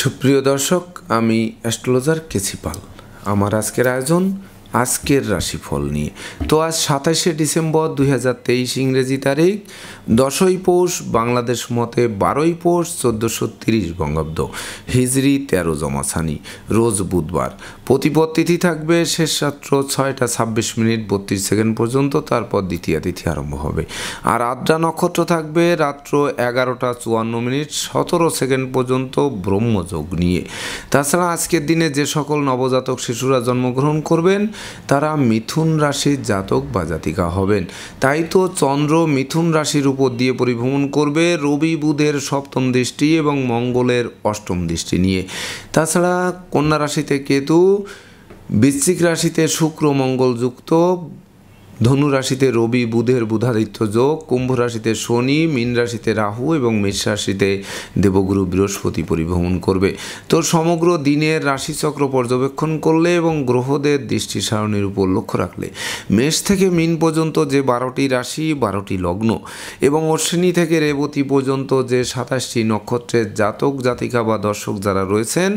সুপ্রিয় দর্শক, আমি অ্যাস্ট্রোলজার কেছি পাল। আমার আজকের আয়োজন আজকের রাশিফল নিয়ে। তো আজ 27শে ডিসেম্বর 2023 ইংরেজি তারিখ, 10ই পৌষ বাংলাদেশ মতে 12ই পৌষ 1430 বঙ্গাব্দ, হিজরি 13 জমাছানি, রোজ বুধবার। প্রতিপদ তিথি থাকবে শেষ রাত্র 6টা 26 মিনিট 32 সেকেন্ড পর্যন্ত, তারপর দ্বিতীয়া তিথি আরম্ভ হবে। আর আদ্রা নক্ষত্র থাকবে রাত্র 11টা 54 মিনিট 17 সেকেন্ড পর্যন্ত ব্রহ্মযোগ নিয়ে। তাছাড়া আজকের দিনে যে সকল নবজাতক শিশুরা জন্মগ্রহণ করবেন তারা মিথুন রাশির জাতক বা জাতিকা হবেন। তাই তো চন্দ্র মিথুন রাশির উপর দিয়ে পরিভ্রমণ করবে রবি বুধের সপ্তম দৃষ্টি এবং মঙ্গলের অষ্টম দৃষ্টি নিয়ে। তাছাড়া কন্যা রাশিতে কেতু, বৃশ্চিক রাশিতে শুক্র মঙ্গল যুক্ত, ধনু রাশিতে রবি বুধের বুধাদিত্য যোগ, কুম্ভ রাশিতে শনি, মীন রাশিতে রাহু এবং মেষ রাশিতে দেবগুরু বৃহস্পতি পরিভ্রমণ করবে। তো সমগ্র দিনের রাশিচক্র পর্যবেক্ষণ করলে এবং গ্রহদের দৃষ্টি সারণীর উপর লক্ষ্য রাখলে মেষ থেকে মীন পর্যন্ত যে 12টি রাশি 12টি লগ্ন এবং অশ্বিনী থেকে রেবতী পর্যন্ত যে 27টি নক্ষত্রের জাতক জাতিকা বা দর্শক যারা রয়েছেন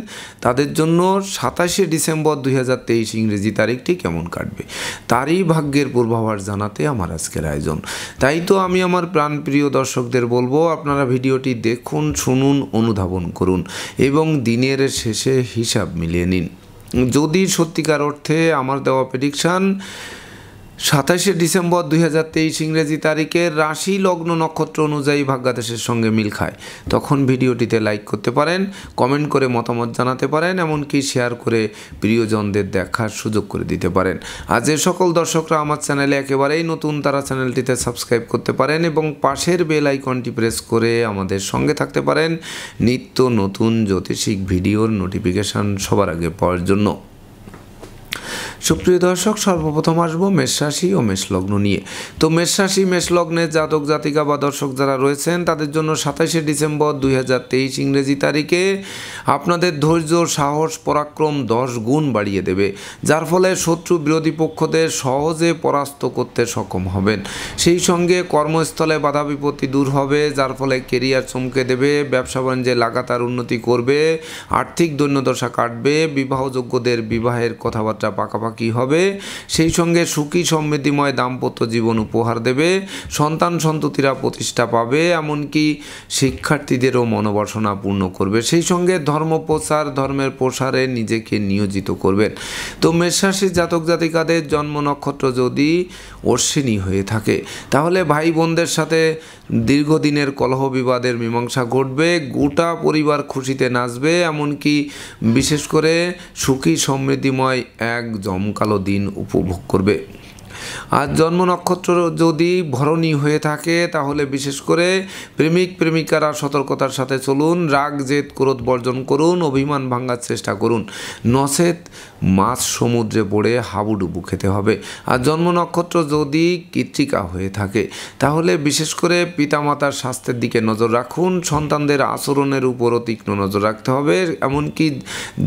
তাদের জন্য 27শে ডিসেম্বর 2023 ইংরেজি তারিখটি কেমন কাটবে তারই ভাগ্যের পূর্বাভাস জানাতে আমার আজকের আয়োজন। তাই তো আমি আমার প্রাণপ্রিয় দর্শকদের বলবো, আপনারা ভিডিওটি দেখুন, শুনুন, অনুধাবন করুন এবং দিনের শেষে হিসাব মিলিয়ে নিন। যদি সত্যিকার অর্থে আমার দেওয়া প্রেডিকশান 27শে ডিসেম্বর 2023 ইংরেজি তারিখের রাশি লগ্ন নক্ষত্র অনুযায়ী ভাগ্যাদেশের সঙ্গে মিল খায়, তখন ভিডিওটিতে লাইক করতে পারেন, কমেন্ট করে মতামত জানাতে পারেন, এমনকি শেয়ার করে প্রিয়জনদের দেখার সুযোগ করে দিতে পারেন। আর যে সকল দর্শকরা আমার চ্যানেলে একেবারেই নতুন তারা চ্যানেলটিতে সাবস্ক্রাইব করতে পারেন এবং পাশের বেল আইকনটি প্রেস করে আমাদের সঙ্গে থাকতে পারেন নিত্য নতুন জ্যোতিষিক ভিডিওর নোটিফিকেশান সবার আগে পাওয়ার জন্য। সুপ্রিয় দর্শক, সর্বপ্রথম আসবো মেষ রাশি ও মেষ লগ্ন নিয়ে। তো মেষ রাশি মেষ লগ্নের জাতক জাতিকা বা দর্শক যারা রয়েছেন তাদের জন্য 27শে ডিসেম্বর 2023 ইংরেজি তারিখে আপনাদের ধৈর্য, সাহস, পরাক্রম 10 গুণ বাড়িয়ে দেবে, যার ফলে শত্রু বিরোধী পক্ষদের সহজে পরাস্ত করতে সক্ষম হবেন। সেই সঙ্গে কর্মস্থলে বাধা বিপত্তি দূর হবে, যার ফলে কেরিয়ার চমকে দেবে, ব্যবসা বাণিজ্যে লাগাতার উন্নতি করবে, আর্থিক দৈন্যদশা কাটবে, বিবাহযোগ্যদের বিবাহের কথাবার্তা পাকাপাকি হবে, সেই সঙ্গে সুখী সমৃদ্ধিময় দাম্পত্য জীবন উপহার দেবে, সন্তান সন্ততিরা প্রতিষ্ঠা পাবে, এমনকি শিক্ষার্থীদেরও মনোবাসনা পূর্ণ করবে। সেই সঙ্গে ধর্মপ্রচার, ধর্মের প্রসারে নিজেকে নিয়োজিত করবেন। তো মেষ রাশির জাতক জাতিকাদের জন্ম নক্ষত্র যদি অশ্বিনী হয়ে থাকে তাহলে ভাই বোনদের সাথে দীর্ঘদিনের কলহ বিবাদের মীমাংসা ঘটবে, গোটা পরিবার খুশিতে নাচবে, এমনকি বিশেষ করে সুখী সমৃদ্ধিময় এক জমকালো দিন উপভোগ করবে। আর জন্ম নক্ষত্র যদি ভরণী হয়ে থাকে তাহলে বিশেষ করে প্রেমিক প্রেমিকারা সতর্কতার সাথে চলুন, রাগ জেদ ক্রোধ বর্জন করুন, অভিমান ভাঙার চেষ্টা করুন, নচেত মাছ সমুদ্রে পড়ে হাবুডুবু খেতে হবে। আর জন্ম নক্ষত্র যদি কৃত্তিকা হয়ে থাকে তাহলে বিশেষ করে পিতামাতার স্বাস্থ্যের দিকে নজর রাখুন, সন্তানদের আচরণের উপরও তীক্ষ্ণ নজর রাখতে হবে, এমনকি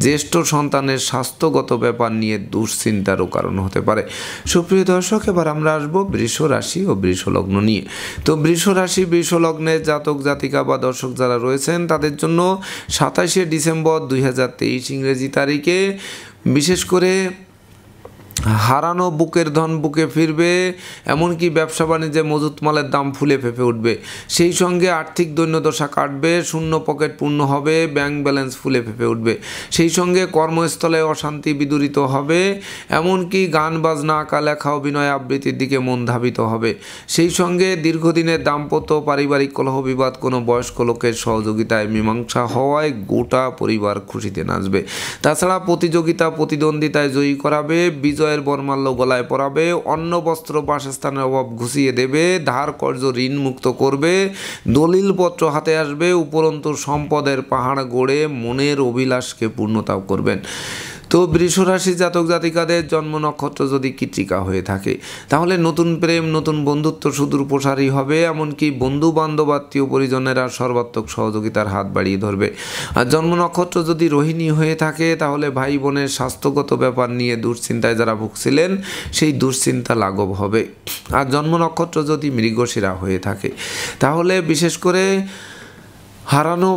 জ্যেষ্ঠ সন্তানের স্বাস্থ্যগত ব্যাপার নিয়ে দুশ্চিন্তারও কারণ হতে পারে। সুপ্রিয় দর্শক, এবার আমরা আসবো বৃষ রাশি ও বৃষ লগ্ন নিয়ে। তো বৃষ রাশি বৃষ লগ্নের জাতক জাতিকা বা দর্শক যারা রয়েছেন তাদের জন্য 27শে ডিসেম্বর 2023 ইংরেজি তারিখে বিশেষ করে হারানো বুকের ধন বুকে ফিরবে, এমনকি ব্যবসা বাণিজ্যে মজুত মালের দাম ফুলে ফেঁপে উঠবে, সেই সঙ্গে আর্থিক দৈন্যদশা কাটবে, শূন্য পকেট পূর্ণ হবে, ব্যাংক ব্যালেন্স ফুলে ফেঁপে উঠবে, সেই সঙ্গে কর্মস্থলে অশান্তি বিদূরিত হবে, এমনকি গান বাজনা আঁকা লেখা অভিনয় আবৃত্তির দিকে মন ধাবিত হবে, সেই সঙ্গে দীর্ঘদিনের দাম্পত্য পারিবারিক কলহ বিবাদ কোনো বয়স্ক লোকের সহযোগিতায় মীমাংসা হওয়ায় গোটা পরিবার খুশিতে নাচবে। তাছাড়া প্রতিযোগিতা প্রতিদ্বন্দ্বিতায় জয়ী করাবে, বিজয়ের বর্মাল্য গলায় পরাবে, অন্ন বস্ত্র বাসস্থানের অভাব ঘুষিয়ে দেবে, ধার কর্য ঋণ মুক্ত করবে, দলিলপত্র হাতে আসবে, উপরন্তু সম্পদের পাহাড় গড়ে মনের অভিলাষকে পূর্ণতা করবেন। তো বৃষ রাশি জাতক জাতিকাদের জন্ম নক্ষত্র যদি কৃত্তিকা হয়ে থাকে তাহলে নতুন প্রেম, নতুন বন্ধুত্ব সুদূর প্রসারী হবে, এমনকি বন্ধু বান্ধব আত্মীয় পরিজনেরা সর্বাত্মক সহযোগিতার হাত বাড়িয়ে ধরবে। আর জন্ম নক্ষত্র যদি রোহিণী হয়ে থাকে তাহলে ভাই বোনের স্বাস্থ্যগত ব্যাপার নিয়ে দুশ্চিন্তায় যারা ভুগছিলেন সেই দুশ্চিন্তা লাঘব হবে। আর জন্ম নক্ষত্র যদি মৃগশিরা হয়ে থাকে তাহলে বিশেষ করে হারানো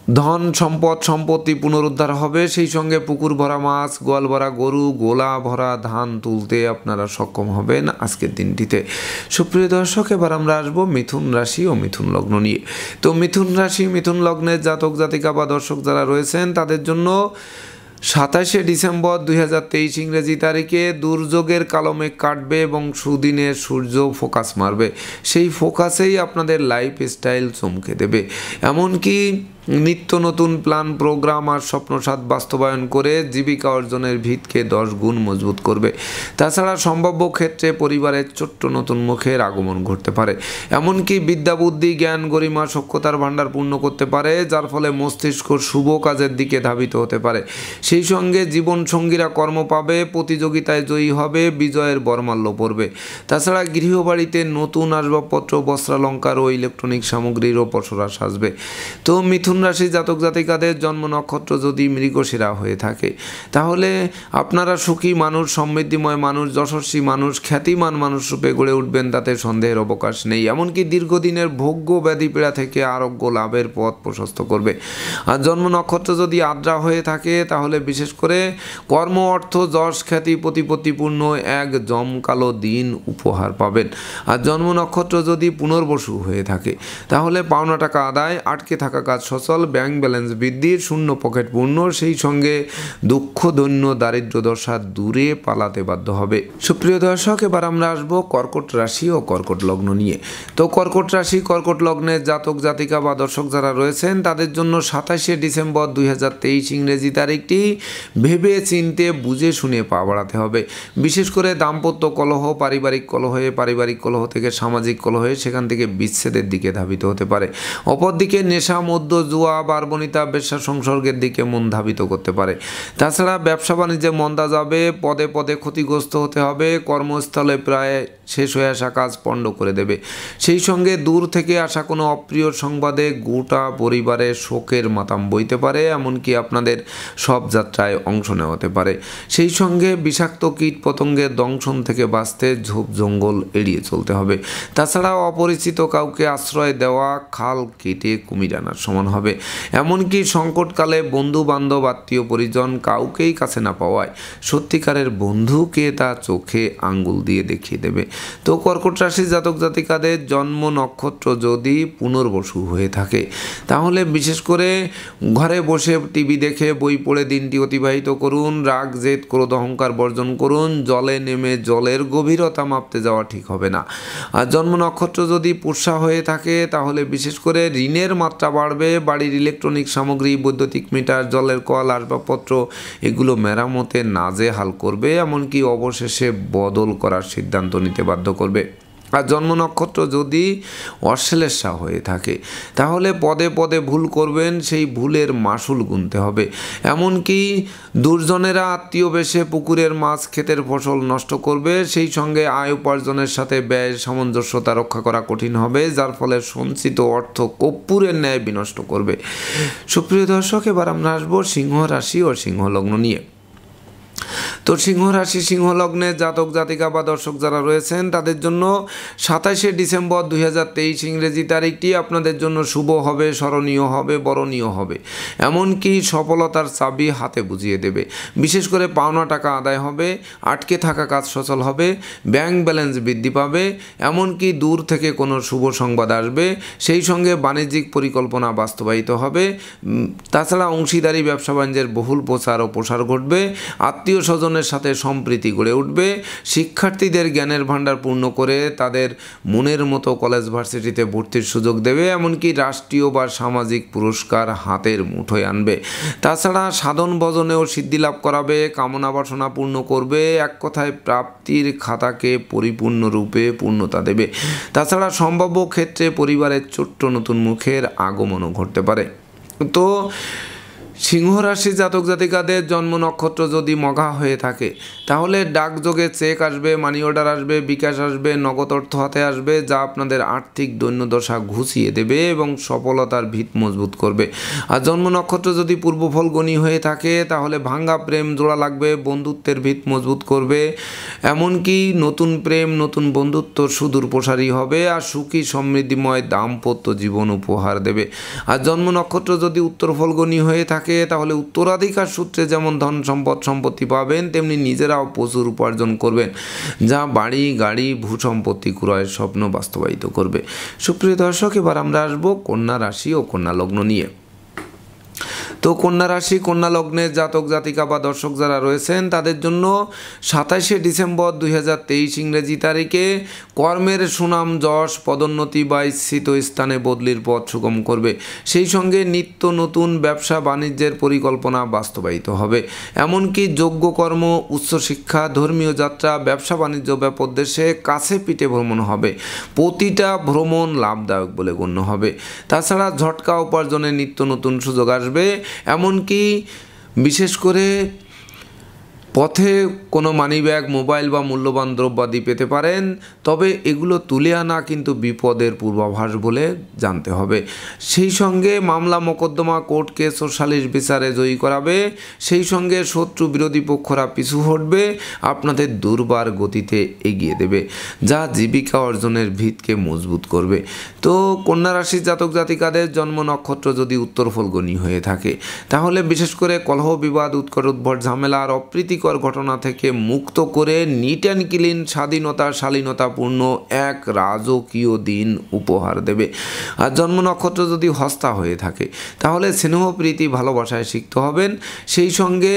ধন সম্পদ সম্পত্তি পুনরুদ্ধার হবে, সেই সঙ্গে পুকুর ভরা মাছ, গোয়াল ভরা গরু, গোলা ভরা ধান তুলতে আপনারা সক্ষম হবেন আজকের দিনটিতে। সুপ্রিয় দর্শক, এবার আমরা আসবো মিথুন রাশি ও মিথুন লগ্ন নিয়ে। তো মিথুন রাশি মিথুন লগ্নের জাতক জাতিকা বা দর্শক যারা রয়েছেন তাদের জন্য 27শে ডিসেম্বর 2023 ইংরেজি তারিখে দুর্যোগের কালো মেঘ কাটবে এবং সুদিনের সূর্য ফোকাস মারবে। সেই ফোকাসেই আপনাদের লাইফ স্টাইল চমকে দেবে, এমনকি নিত্য নতুন প্ল্যান প্রোগ্রাম আর স্বপ্নসাৎ বাস্তবায়ন করে জীবিকা অর্জনের ভিতকে 10 গুণ মজবুত করবে। তাছাড়া সম্ভাব্য ক্ষেত্রে পরিবারের ছোট্ট নতুন মুখের আগমন ঘটতে পারে, এমনকি বিদ্যা বুদ্ধি জ্ঞান গরিমা সক্ষতার ভাণ্ডার পূর্ণ করতে পারে, যার ফলে মস্তিষ্ক শুভ কাজের দিকে ধাবিত হতে পারে। সেই সঙ্গে জীবন সঙ্গীরা কর্ম পাবে, প্রতিযোগিতায় জয়ী হবে, বিজয়ের বরমাল্য পড়বে। তাছাড়া গৃহবাড়িতে নতুন আসবাবপত্র বস্ত্রালঙ্কার ও ইলেকট্রনিক সামগ্রীরও পসরা সাজবে। তো মিথুন রাশি জাতক জাতিকাদের জন্ম নক্ষত্র যদি মৃগশিরা হয়ে থাকে তাহলে আপনারা সুখী মানুষ, সমৃদ্ধিময় মানুষ, যশস্বী মানুষ, খ্যাতিমান মানুষ রূপে গড়ে উঠবেন, তাতে সন্দেহের অবকাশ নেই। এমনকি দীর্ঘদিনের ভোগ্য ব্যাধি পীড়া থেকে আরোগ্য লাভের পথ প্রশস্ত করবে। আর জন্ম নক্ষত্র যদি আদ্রা হয়ে থাকে তাহলে বিশেষ করে কর্ম অর্থ যশ খ্যাতি প্রতিপত্তিপূর্ণ এক জমকালো দিন উপহার পাবেন। আর জন্ম নক্ষত্র যদি পুনর্বসু হয়ে থাকে তাহলে পাওনা টাকা আদায়, আটকে থাকা কাজ সচল, ব্যাংক ব্যালেন্স বৃদ্ধির, শূন্য পকেট পূর্ণ, সেই সঙ্গে দুঃখ দৈন্য দারিদ্র দশা দূরে পালাতে বাধ্য হবে। সুপ্রিয় দর্শক, এবার আমরা আসবো কর্কট রাশি ও কর্কট লগ্ন নিয়ে। তো কর্কট রাশি কর্কট লগ্নের জাতক জাতিকা বা দর্শক যারা রয়েছেন তাদের জন্য 27শে ডিসেম্বর 2023 ইংরেজি তারিখটি ভেবে চিনতে বুঝে শুনে পা বাড়াতে হবে। বিশেষ করে দাম্পত্য কলহ, পারিবারিক কলহ থেকে সামাজিক কলহে, সেখান থেকে বিচ্ছেদের দিকে ধাবিত হতে পারে। অপরদিকে নেশা মধ্য জুয়া বারবনিতা বেশ্যা সংসর্গের দিকে মন ধাবিত করতে পারে। তাছাড়া ব্যবসা বাণিজ্যে মন্দা যাবে, পদে পদে ক্ষতিগ্রস্ত হতে হবে, কর্মস্থলে প্রায় শেষ হয়ে আসা কাজ পণ্ড করে দেবে। সেই সঙ্গে দূর থেকে আসা কোনো অপ্রিয় সংবাদে গোটা পরিবারে শোকের মাতাম বইতে পারে, এমনকি আপনাদের সব যাত্রায় অংশ নেওয়া হতে পারে। সেই সঙ্গে বিষাক্ত কীট পতঙ্গের দংশন থেকে বাঁচতে ঝোপ জঙ্গল এড়িয়ে চলতে হবে। তাছাড়াও অপরিচিত কাউকে আশ্রয় দেওয়া খাল কেটে কুমির আনার সমান হবে। এমনকি সংকটকালে বন্ধু বান্ধব আত্মীয় পরিজন কাউকেই কাছে না পাওয়ায় সত্যিকারের বন্ধুকে তা চোখে আঙ্গুল দিয়ে দেখিয়ে দেবে। তো কর্কট রাশির জাতক জাতিকাদের জন্ম নক্ষত্র যদি পুনর্বসু হয়ে থাকে তাহলে বিশেষ করে ঘরে বসে টিভি দেখে বই পড়ে দিনটি অতিবাহিত করুন, রাগ জেদ ক্রোধ অহংকার বর্জন করুন, জলে নেমে জলের গভীরতা মাপতে যাওয়া ঠিক হবে না। আর জন্ম নক্ষত্র যদি পুষ্যা হয়ে থাকে তাহলে বিশেষ করে ঋণের মাত্রা বাড়বে, বাড়ির ইলেকট্রনিক সামগ্রী, বৈদ্যুতিক মিটার, জলের কল, আসবাবপত্র এগুলো মেরামতে নাজেহাল করবে, এমনকি অবশেষে বদল করার সিদ্ধান্ত নিতে বাধ্য করবে। আর জন্ম নক্ষত্র যদি অশ্লেষা হয়ে থাকে তাহলে পদে পদে ভুল করবেন, সেই ভুলের মাসুল গুনতে হবে। এমনকি দুর্জনেরা আত্মীয় বেশে পুকুরের মাছ ক্ষেতের ফসল নষ্ট করবে, সেই সঙ্গে আয় উপার্জনের সাথে ব্যয়ের সামঞ্জস্যতা রক্ষা করা কঠিন হবে, যার ফলে সঞ্চিত অর্থ কর্পূরের ন্যায় বিনষ্ট করবে। সুপ্রিয় দর্শক, এবার আমরা আসবো সিংহ রাশি ও সিংহ লগ্ন নিয়ে। তো সিংহ রাশি সিংহ লগ্নে জাতক জাতিকা বা দর্শক যারা রয়েছেন তাদের জন্য 27শে ডিসেম্বর 2023 ইংরেজি তারিখটি আপনাদের জন্য শুভ হবে, স্মরণীয় হবে, বরণীয় হবে, এমনকি সফলতার চাবি হাতে বুঝিয়ে দেবে। বিশেষ করে পাওনা টাকা আদায় হবে, আটকে থাকা কাজ সচল হবে, ব্যাংক ব্যালেন্স বৃদ্ধি পাবে, এমনকি দূর থেকে কোনো শুভ সংবাদ আসবে, সেই সঙ্গে বাণিজ্যিক পরিকল্পনা বাস্তবায়িত হবে। তাছাড়া অংশীদারি ব্যবসা বাণিজ্যের বহুল প্রচার ও প্রসার ঘটবে, আত্মীয় স্বজনের সাথে সম্প্রীতি গড়ে উঠবে, শিক্ষার্থীদের জ্ঞানের ভাণ্ডার পূর্ণ করে তাদের মনের মতো কলেজ ভার্সিটিতে ভর্তির সুযোগ দেবে, এমনকি রাষ্ট্রীয় বা সামাজিক পুরস্কার হাতের মুঠোয় আনবে। তাছাড়া সাধন ভজনেও সিদ্ধি লাভ করাবে, কামনা বাসনা পূর্ণ করবে, এক কথায় প্রাপ্তির খাতাকে পরিপূর্ণরূপে পূর্ণতা দেবে। তাছাড়া সম্ভাব্য ক্ষেত্রে পরিবারের ছোট্ট নতুন মুখের আগমনও ঘটতে পারে। তো সিংহ রাশি জাতক জাতিকাদের জন্ম নক্ষত্র যদি মঘা হয়ে থাকে তাহলে ডাকযোগে চেক আসবে, মানি অর্ডার আসবে, বিকাশ আসবে, নগদ অর্থ হাতে আসবে, যা আপনাদের আর্থিক দৈন্যদশা ঘুষিয়ে দেবে এবং সফলতার ভিত মজবুত করবে। আর জন্ম নক্ষত্র যদি পূর্ব ফলগুনি হয়ে থাকে তাহলে ভাঙ্গা প্রেম জোড়া লাগবে, বন্ধুত্বের ভিত মজবুত করবে, এমনকি নতুন প্রেম নতুন বন্ধুত্ব সুদূর প্রসারী হবে আর সুখী সমৃদ্ধিময় দাম্পত্য জীবন উপহার দেবে। আর জন্ম নক্ষত্র যদি উত্তর ফলগুনি হয়ে থাকে তাহলে উত্তরাধিকার সূত্রে যেমন ধন সম্পত্তি পাবেন তেমনি নিজেরাও প্রচুর উপার্জন করবেন, যা বাড়ি গাড়ি ভূসম্পত্তি ক্রয়ের স্বপ্ন বাস্তবায়িত করবে। সুপ্রিয় দর্শক, এবার আমরা আসবো কন্যা রাশি ও কন্যা লগ্ন নিয়ে। তো কন্যা রাশি কন্যা লগ্নের জাতক জাতিকা বা দর্শক যারা রয়েছেন তাদের জন্য 27শে ডিসেম্বর 2023 ইংরেজি তারিখে কর্মের সুনাম যশ পদোন্নতি বা ইচ্ছিত স্থানে বদলির পথ সুগম করবে। সেই সঙ্গে নিত্য নতুন ব্যবসা বাণিজ্যের পরিকল্পনা বাস্তবায়িত হবে, এমনকি যোগ্য কর্ম, উচ্চশিক্ষা, ধর্মীয় যাত্রা, ব্যবসা বাণিজ্য ব্যাপদেশে কাছে পিঠে ভ্রমণ হবে। প্রতিটা ভ্রমণ লাভদায়ক বলে গণ্য হবে। তাছাড়া ঝটকা উপার্জনের নিত্য নতুন সুযোগ আসবে, এমনকি বিশেষ করে পথে কোনো মানিব্যাগ, মোবাইল বা মূল্যবান দ্রব্যাদি পেতে পারেন, তবে এগুলো তুলে আনা কিন্তু বিপদের পূর্বাভাস বলে জানতে হবে। সেই সঙ্গে মামলা মোকদ্দমা, কোর্ট কেস ও সালিশ বিচারে জয়ী করাবে, সেই সঙ্গে শত্রু বিরোধী পক্ষরা পিছু হটবে, আপনাদের দুর্বার গতিতে এগিয়ে দেবে, যা জীবিকা অর্জনের ভিতকে মজবুত করবে। তো কন্যা রাশির জাতক জাতিকাদের জন্ম নক্ষত্র যদি উত্তর ফলগুনি হয়ে থাকে তাহলে বিশেষ করে কলহ বিবাদ, উৎকট উদ্ভট ঝামেলা আর অপ্রীতিকর ঘটনা থেকে মুক্ত করে নিট অ্যান্ড ক্লিন স্বাধীনতা শালীনতাপূর্ণ এক রাজকীয় দিন উপহার দেবে। আর জন্ম নক্ষত্র যদি হস্তা হয়ে থাকে তাহলে স্নেহ প্রীতি ভালোবাসায় সিক্ত হবেন, সেই সঙ্গে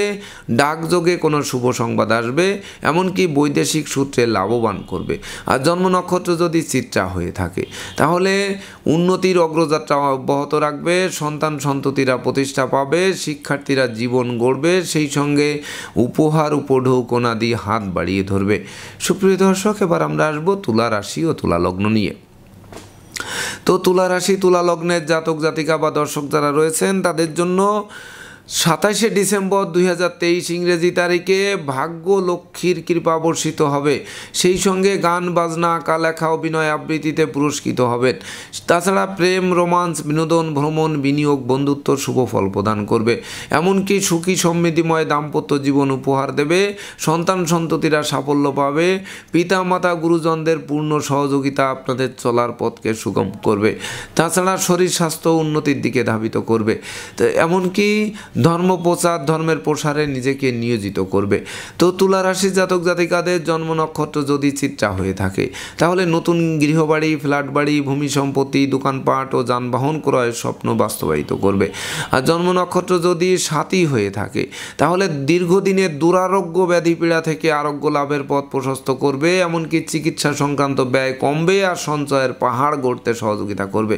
ডাকযোগে কোনো শুভ সংবাদ আসবে, এমনকি বৈদেশিক সূত্রে লাভবান করবে। আর জন্ম নক্ষত্র যদি চিত্রা হয়ে থাকে তাহলে উন্নতির অগ্রযাত্রা অব্যাহত রাখবে, সন্তান সন্ততিরা প্রতিষ্ঠা পাবে, শিক্ষার্থীরা জীবন গড়বে, সেই সঙ্গে উপহার উপঢৌকনা দিয়ে হাত বাড়িয়ে ধরবে। সুপ্রিয় দর্শক, এবার আমরা আসবো তুলা রাশি ও তুলা লগ্ন নিয়ে। তো তুলা রাশি তুলা লগ্নের জাতক জাতিকা বা দর্শক যারা রয়েছেন তাদের জন্য 27শে ডিসেম্বর 2023 ইংরেজি তারিখে ভাগ্য লক্ষ্মীর কৃপা বর্ষিত হবে, সেই সঙ্গে গান বাজনা, আঁকা লেখা, অভিনয় আবৃত্তিতে পুরস্কৃত হবেন। তাছাড়া প্রেম, রোমান্স, বিনোদন, ভ্রমণ, বিনিয়োগ, বন্ধুত্ব শুভ ফল প্রদান করবে, এমনকি সুখী সমৃদ্ধিময় দাম্পত্য জীবন উপহার দেবে, সন্তান সন্ততিরা সাফল্য পাবে, পিতা মাতা গুরুজনদের পূর্ণ সহযোগিতা আপনাদের চলার পথকে সুগম করবে। তাছাড়া শরীর স্বাস্থ্য উন্নতির দিকে ধাবিত করবে, তো এমনকি ধর্ম প্রচার, ধর্মের প্রসারে নিজেকে নিয়োজিত করবে। তো তুলা রাশির জাতক জাতিকাদের জন্ম নক্ষত্র যদি চিত্রা হয়ে থাকে তাহলে নতুন গৃহবাড়ি, ফ্ল্যাট বাড়ি, ভূমি সম্পত্তি, দোকানপাট ও যানবাহন ক্রয়ের স্বপ্ন বাস্তবায়িত করবে। আর জন্ম নক্ষত্র যদি সাথী হয়ে থাকে তাহলে দীর্ঘদিনের দুরারোগ্য ব্যাধি পীড়া থেকে আরোগ্য লাভের পথ প্রশস্ত করবে, এমনকি চিকিৎসা সংক্রান্ত ব্যয় কমবে আর সঞ্চয়ের পাহাড় গড়তে সহযোগিতা করবে।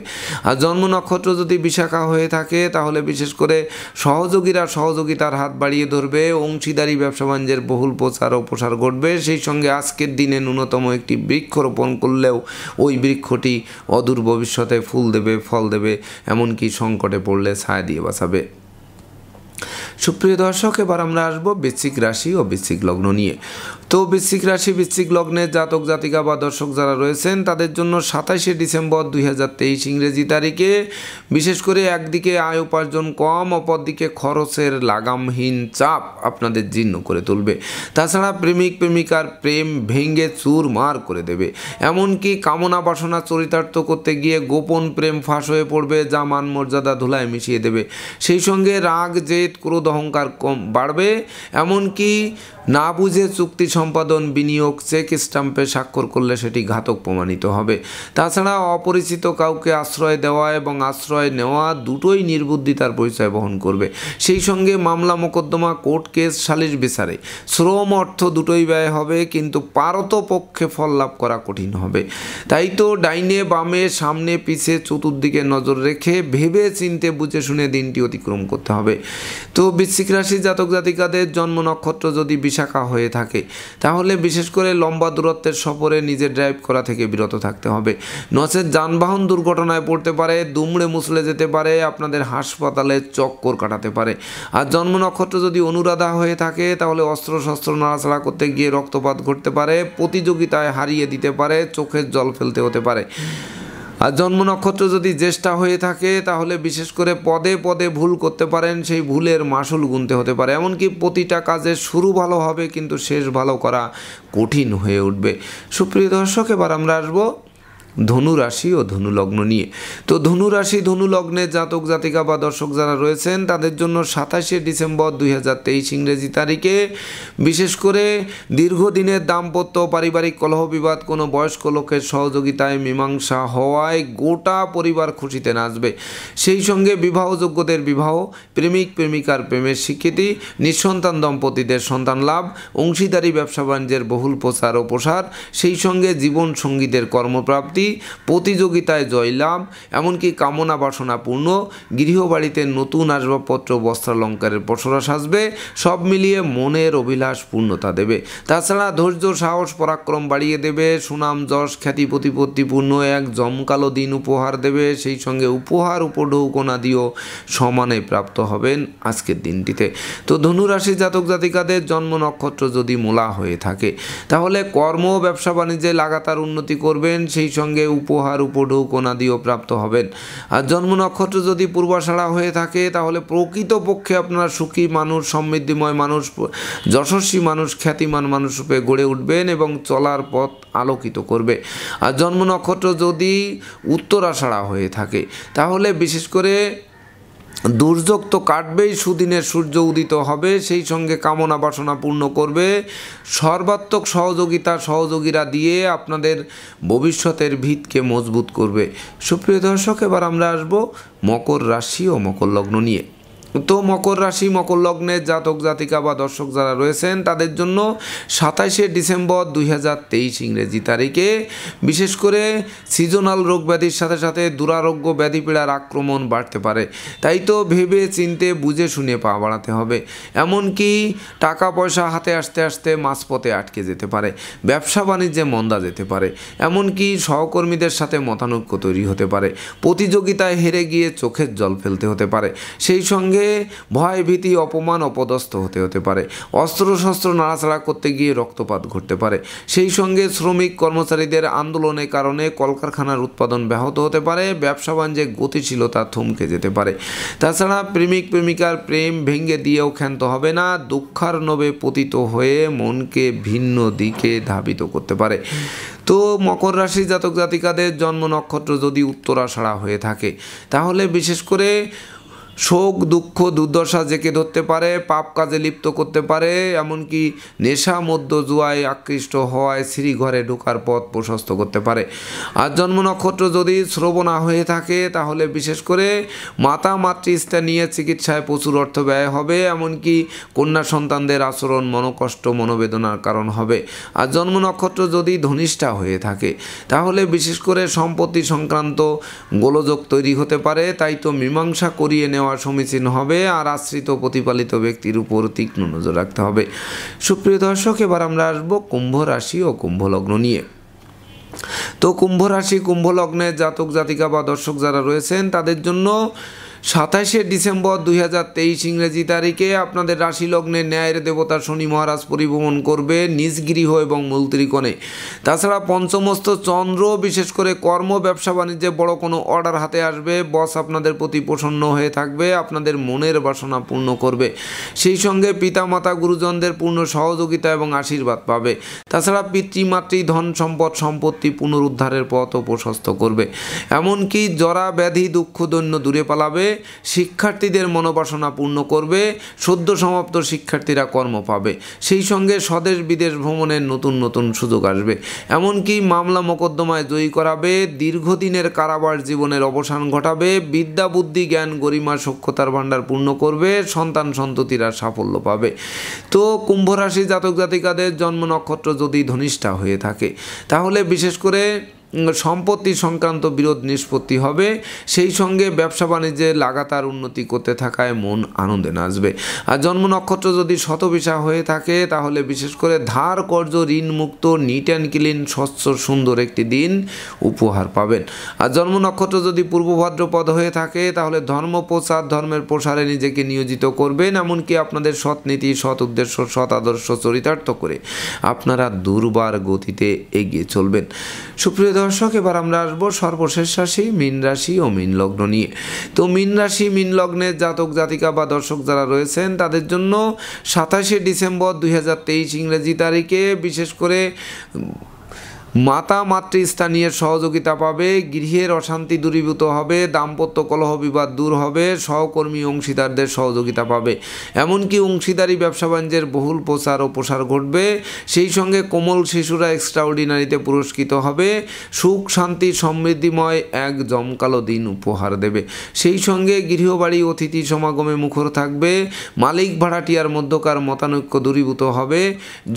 আর জন্ম নক্ষত্র যদি বিশাখা হয়ে থাকে তাহলে বিশেষ করে সহযোগীরা সহযোগিতার হাত বাড়িয়ে ধরবে, অংশীদারি ব্যবসা বাণিজ্যের বহুল প্রচার ও প্রসার ঘটবে, সেই সঙ্গে আজকের দিনে ন্যূনতম একটি বৃক্ষ রোপণ করলেও ওই বৃক্ষটি অদূর ভবিষ্যতে ফুল দেবে, ফল দেবে, এমনকি সংকটে পড়লে ছায়া দিয়ে বাঁচাবে। সুপ্রিয় দর্শক, এবার আমরা আসবো বৃশ্চিক রাশি ও বৃশ্চিক লগ্ন নিয়ে। তো বৃশ্চিক রাশি বৃশ্চিক লগ্নের জাতক জাতিকা বা দর্শক যারা রয়েছেন তাদের জন্য 27শে ডিসেম্বর 2023 ইংরেজি তারিখে বিশেষ করে একদিকে আয় উপার্জন কম, অপরদিকে খরচের লাগামহীন চাপ আপনাদের জীর্ণ করে তুলবে। তাছাড়া প্রেমিক প্রেমিকার প্রেম ভেঙে চুরমার করে দেবে, এমনকি কামনা বাসনা চরিতার্থ করতে গিয়ে গোপন প্রেম ফাঁস হয়ে পড়বে, যা মান মর্যাদা ধুলায় মিশিয়ে দেবে। সেই সঙ্গে রাগ, জেদ, ক্রোধ, অহংকার কম বাড়বে, এমনকি না বুঝে চুক্তি সম্পাদন, বিনিয়োগ, চেক স্ট্যাম্পে স্বাক্ষর করলে সেটি ঘাতক প্রমাণিত হবে। তাছাড়া অপরিচিত কাউকে আশ্রয় দেওয়া এবং আশ্রয় নেওয়া দুটোই নির্বুদ্ধিতার পরিচয় বহন করবে। সেই সঙ্গে মামলা মোকদ্দমা, কোর্ট কেস, সালিশ বিচারে শ্রম অর্থ দুটোই ব্যয় হবে, কিন্তু পারতপক্ষে ফল লাভ করা কঠিন হবে। তাই তো ডাইনে বামে, সামনে পিছে চতুর্দিকে নজর রেখে ভেবে চিনতে বুঝে শুনে দিনটি অতিক্রম করতে হবে। তো বৃশ্চিক রাশির জাতক জাতিকাদের জন্ম নক্ষত্র যদি বিশাখ বিশাখা হয়ে থাকে তাহলে বিশেষ করে লম্বা দূরত্বের সফরে নিজে ড্রাইভ করা থেকে বিরত থাকতে হবে, নচেত যানবাহন দুর্ঘটনায় পড়তে পারে, দুমড়ে মুচড়ে যেতে পারে, আপনাদের হাসপাতালে চক্কর কাটাতে পারে। আর জন্ম নক্ষত্র যদি অনুরাধা হয়ে থাকে তাহলে অস্ত্রশস্ত্র নাড়াচাড়া করতে গিয়ে রক্তপাত ঘটতে পারে, প্রতিযোগিতায় হারিয়ে দিতে পারে, চোখের জল ফেলতে হতে পারে। আর জন্ম নক্ষত্র যদি জ্যেষ্ঠা হয়ে থাকে তাহলে বিশেষ করে পদে পদে ভুল করতে পারেন, সেই ভুলের মাসুল গুনতে হতে পারে। এমনকি প্রতিটা কাজের শুরু ভালো হবে কিন্তু শেষ ভালো করা কঠিন হয়ে উঠবে। সুপ্রিয় দর্শক, এবার আমরা আসবো ধনু রাশি ও ধনু লগ্ন নিয়ে। তো ধনু রাশি ধনু লগ্নে জাতক জাতিকা বা দর্শক যারা রয়েছেন তাদের জন্য 27শে ডিসেম্বর 2023 ইংরেজি তারিখে বিশেষ করে দীর্ঘদিনের দাম্পত্য পারিবারিক কলহ বিবাদ কোনো বয়স্ক লোকের সহযোগিতায় মীমাংসা হওয়ায় গোটা পরিবার খুশিতে নাচবে। সেই সঙ্গে বিবাহযোগ্যদের বিবাহ, প্রেমিক প্রেমিকার প্রেমের স্বীকৃতি, নিঃসন্তান দম্পতিদের সন্তান লাভ, অংশীদারি ব্যবসা বাণিজ্যের বহুল প্রচার ও প্রসার, সেই সঙ্গে জীবন সঙ্গীদের কর্মপ্রাপ্তি, প্রতিযোগিতায় জয়লাভ, এমনকি কামনা বাসনা পূর্ণ, গৃহবাড়িতে নতুন আসবাবপত্র বস্ত্রালঙ্কারের পসরা সাজবে, সব মিলিয়ে মনের অভিলাষ পূর্ণতা দেবে। তাছাড়া ধৈর্য সাহস পরাক্রম বাড়িয়ে দেবে, সুনাম যশ খ্যাতি প্রতিপত্তিপূর্ণ এক জমকালো দিন উপহার দেবে। সেই সঙ্গে উপহার উপঢৌকনাদিও সমানে প্রাপ্ত হবেন আজকের দিনটিতে। তো ধনুরাশি জাতক জাতিকাদের জন্ম নক্ষত্র যদি মূলা হয়ে থাকে তাহলে কর্ম ব্যবসা বাণিজ্যে লাগাতার উন্নতি করবেন, সেই সঙ্গে উপহার উপঢৌকনাদিও প্রাপ্ত হবেন। আর জন্ম নক্ষত্র যদি পূর্বাষাঢ়া হয়ে থাকে তাহলে প্রকৃতপক্ষে আপনারা সুখী মানুষ, সমৃদ্ধিময় মানুষ, যশস্বী মানুষ, খ্যাতিমান মানুষ রূপে গড়ে উঠবেন এবং চলার পথ আলোকিত করবে। আর জন্ম নক্ষত্র যদি উত্তরাষাঢ়া হয়ে থাকে তাহলে বিশেষ করে দুর্যোগ তো কাটবেই, সুদিনের সূর্য উদিত হবে, সেই সঙ্গে কামনা বাসনা পূর্ণ করবে, সর্বাত্মক সহযোগীরা দিয়ে আপনাদের ভবিষ্যতের ভিতকে মজবুত করবে। সুপ্রিয় দর্শক, এবার আমরা আসবো মকর রাশি ও মকর লগ্ন নিয়ে। তো মকর রাশি মকর লগ্নের জাতক জাতিকা বা দর্শক যারা রয়েছেন তাদের জন্য 27শে ডিসেম্বর 2023 ইংরেজি তারিখে বিশেষ করে সিজনাল রোগ ব্যাধির সাথে সাথে দুরারোগ্য ব্যাধি পীড়ার আক্রমণ বাড়তে পারে, তাই তো ভেবে চিনতে বুঝে শুনে পা বাড়াতে হবে। এমনকি টাকা পয়সা হাতে আসতে আসতে মাঝপথে আটকে যেতে পারে, ব্যবসা বাণিজ্যে মন্দা যেতে পারে, এমনকি সহকর্মীদের সাথে মতানৈক্য তৈরি হতে পারে, প্রতিযোগিতায় হেরে গিয়ে চোখের জল ফেলতে হতে পারে, সেই সঙ্গে ভয় ভীতি অপমান অপদস্থ হতে পারে, অস্ত্রশস্ত্র নাড়াচাড়া করতে গিয়ে রক্তপাত ঘটতে পারে, সেই সঙ্গে শ্রমিক কর্মচারীদের আন্দোলনের কারণে কলকারখানার উৎপাদন ব্যাহত হতে পারে, ব্যবসা বাণিজ্যে গতিশীলতা থমকে যেতে পারে। তাছাড়া প্রেমিক প্রেমিকার প্রেম ভেঙে দিয়েও ক্ষান্ত হবে না, দুঃখার্ণবে পতিত হয়ে মনকে ভিন্ন দিকে ধাবিত করতে পারে। তো মকর রাশি জাতক জাতিকাদের জন্ম নক্ষত্র যদি উত্তরাষাঢ়া হয়ে থাকে তাহলে বিশেষ করে শোক দুঃখ দুর্দশা জেঁকে ধরতে পারে, পাপ কাজে লিপ্ত করতে পারে, এমনকি নেশা মদ্য জুয়ায় আকৃষ্ট হওয়ায় শ্রীঘরে ঢোকার পথ প্রশস্ত করতে পারে। আর জন্ম নক্ষত্র যদি শ্রবণা হয়ে থাকে তাহলে বিশেষ করে মাতা মাতৃস্থান নিয়ে চিকিৎসায় প্রচুর অর্থ ব্যয় হবে, এমনকি কন্যা সন্তানদের আচরণ মনোকষ্ট মনোবেদনার কারণ হবে। আর জন্ম নক্ষত্র যদি ধনিষ্ঠা হয়ে থাকে তাহলে বিশেষ করে সম্পত্তি সংক্রান্ত গোলযোগ তৈরি হতে পারে, তাই তো মীমাংসা করিয়ে নেওয়া সমীচীন হবে আর আশ্রিত প্রতিপালিত ব্যক্তির উপর তীক্ষ্ণ নজর রাখতে হবে। সুপ্রিয় দর্শক, এবার আমরা আসবো কুম্ভ রাশি ও কুম্ভ লগ্ন নিয়ে। তো কুম্ভ রাশি কুম্ভ লগ্নের জাতক জাতিকা বা দর্শক যারা রয়েছেন তাদের জন্য 27শে ডিসেম্বর 2023 ইংরেজি তারিখে আপনাদের রাশি লগ্নে ন্যায়ের দেবতা শনি মহারাজ পরিভ্রমণ করবে নিজ গৃহ এবং মূল ত্রিকোণে। তাছাড়া পঞ্চমস্ত চন্দ্র বিশেষ করে কর্ম ব্যবসা বাণিজ্যে বড় কোনো অর্ডার হাতে আসবে, বস আপনাদের প্রতি প্রসন্ন হয়ে থাকবে, আপনাদের মনের বাসনা পূর্ণ করবে, সেই সঙ্গে পিতামাতা গুরুজনদের পূর্ণ সহযোগিতা এবং আশীর্বাদ পাবে। তাছাড়া পিতৃমাতৃ ধন সম্পদ সম্পত্তি পুনরুদ্ধারের পথও প্রশস্ত করবে, এমনকি জরা ব্যাধি দুঃখ দৈন্য দূরে পালাবে, শিক্ষার্থীদের মনোবাসনা পূর্ণ করবে, সদ্য সমাপ্ত শিক্ষার্থীরা কর্ম পাবে, সেই সঙ্গে স্বদেশ বিদেশ ভ্রমণের নতুন নতুন সুযোগ আসবে, এমনকি মামলা মোকদ্দমায় জয়ী করাবে, দীর্ঘদিনের কারাবাস জীবনের অবসান ঘটাবে, বিদ্যা বুদ্ধি জ্ঞান গরিমা সক্ষতার ভাণ্ডার পূর্ণ করবে, সন্তান সন্ততিরা সাফল্য পাবে। তো কুম্ভ রাশি জাতক জাতিকাদের জন্ম নক্ষত্র যদি ধনিষ্ঠা হয়ে থাকে তাহলে বিশেষ করে সম্পত্তি সংক্রান্ত বিরোধ নিষ্পত্তি হবে। সেই সঙ্গে ব্যবসা বাণিজ্যে লাগাতার উন্নতি করতে থাকায় মন আনন্দে নাচবে। আর জন্ম নক্ষত্র যদি শতবিশা হয়ে থাকে তাহলে বিশেষ করে ধার কর্জ ঋণ মুক্ত নিট অ্যান্ড ক্লিন স্বচ্ছ সুন্দর একটি দিন উপহার পাবেন। আর জন্ম নক্ষত্র যদি পূর্ব ভাদ্রপদ হয়ে থাকে তাহলে ধর্ম প্রচার ধর্মের প্রসারে নিজেকে নিয়োজিত করবেন, এমনকি আপনাদের সৎ নীতি সৎ উদ্দেশ্য সৎ আদর্শ চরিতার্থ করে আপনারা দুর্বার গতিতে এগিয়ে চলবেন। সুপ্রিয় দর্শক, এবার আমরা আসবো সর্বশেষ রাশি মীন রাশি ও মীন লগ্ন নিয়ে। তো মীন রাশি মীন লগ্নের জাতক জাতিকা বা দর্শক যারা রয়েছেন তাদের জন্য 27শে ডিসেম্বর 2023 ইংরেজি তারিখে বিশেষ করে মাতা মাতৃস্থানীয় সহযোগিতা পাবে, গৃহের অশান্তি দূরীভূত হবে, দাম্পত্য কলহ বিবাদ দূর হবে, সহকর্মী অংশীদারদের সহযোগিতা পাবে, এমনকি অংশীদারি ব্যবসা বাণিজ্যের বহুল প্রচার ও প্রসার ঘটবে। সেই সঙ্গে কোমল শিশুরা এক্সট্রাঅর্ডিনারিতে পুরস্কৃত হবে। সুখ শান্তি সমৃদ্ধিময় এক জমকালো দিন উপহার দেবে। সেই সঙ্গে গৃহবাড়ি অতিথি সমাগমে মুখর থাকবে। মালিক ভাড়াটিয়ার মধ্যকার মতানৈক্য দূরীভূত হবে।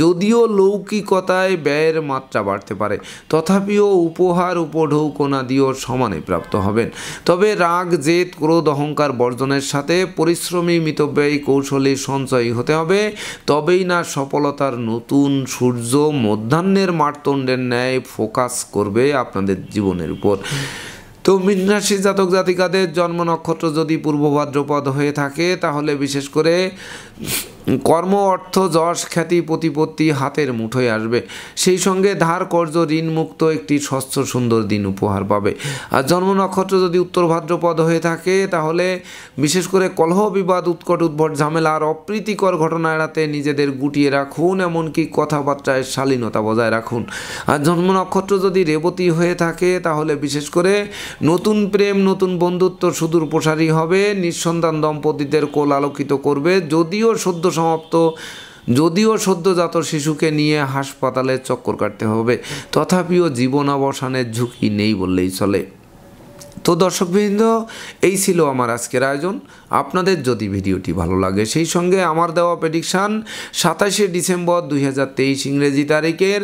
যদিও লৌকিকতায় ব্যয়ের মাত্রা বাড়তে পারে, তথাপিও উপহার উপঢৌকনাদিও সমানে প্রাপ্ত হবেন। তবে রাগ জেদ ক্রোধ অহংকার বর্জনের সাথে পরিশ্রমী মিতব্যয়ী কৌশলী সঞ্চয়ী হতে হবে, তবেই না সফলতার নতুন সূর্য মধ্যাহ্নের মারতণ্ডের ন্যায় ফোকাস করবে আপনাদের জীবনের উপর। তো মীন রাশি জাতক জাতিকাদের জন্ম নক্ষত্র যদি পূর্ব ভাদ্রপদ হয়ে থাকে তাহলে বিশেষ করে কর্ম অর্থ যশ খ্যাতি প্রতিপত্তি হাতের মুঠোয় আসবে। সেই সঙ্গে ধার কর্জ ঋণ মুক্ত একটি স্বচ্ছ সুন্দর দিন উপহার পাবে। আর জন্ম নক্ষত্র যদি উত্তর ভাদ্রপদ হয়ে থাকে তাহলে বিশেষ করে কলহ বিবাদ উৎকট উদ্ভট ঝামেলা আর অপ্রীতিকর ঘটনা এড়াতে নিজেদের গুটিয়ে রাখুন, এমনকি কথাবার্তায় শালীনতা বজায় রাখুন। আর জন্ম নক্ষত্র যদি রেবতী হয়ে থাকে তাহলে বিশেষ করে নতুন প্রেম নতুন বন্ধুত্ব সুদূর প্রসারী হবে। নিঃসন্তান দম্পতিদের কোল আলোকিত করবে। যদিও সদ্যজাত শিশুকে নিয়ে হাসপাতালে চক্কর কাটতে হবে, তথাপিও জীবনাবসানের ঝুঁকি নেই বললেই চলে। তো দর্শকবৃন্দ, এই ছিল আমার আজকের আয়োজন। আপনাদের যদি ভিডিওটি ভালো লাগে সেই সঙ্গে আমার দেওয়া প্রেডিকশান 27শে ডিসেম্বর 2023 ইংরেজি তারিখের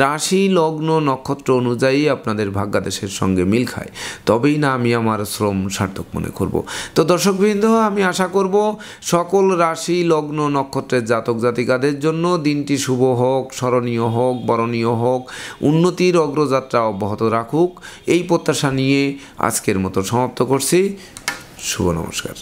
রাশি লগ্ন নক্ষত্র অনুযায়ী আপনাদের ভাগ্যাদেশের সঙ্গে মিল খায়, তবেই না আমি আমার শ্রম সার্থক মনে করব। তো দর্শকবৃন্দ, আমি আশা করব সকল রাশি লগ্ন নক্ষত্রের জাতক জাতিকাদের জন্য দিনটি শুভ হোক, স্মরণীয় হোক, বরণীয় হোক, উন্নতির অগ্রযাত্রা অব্যাহত রাখুক, এই প্রত্যাশা নিয়ে আজকের মতো সমাপ্ত করছি। শুভ নমস্কার।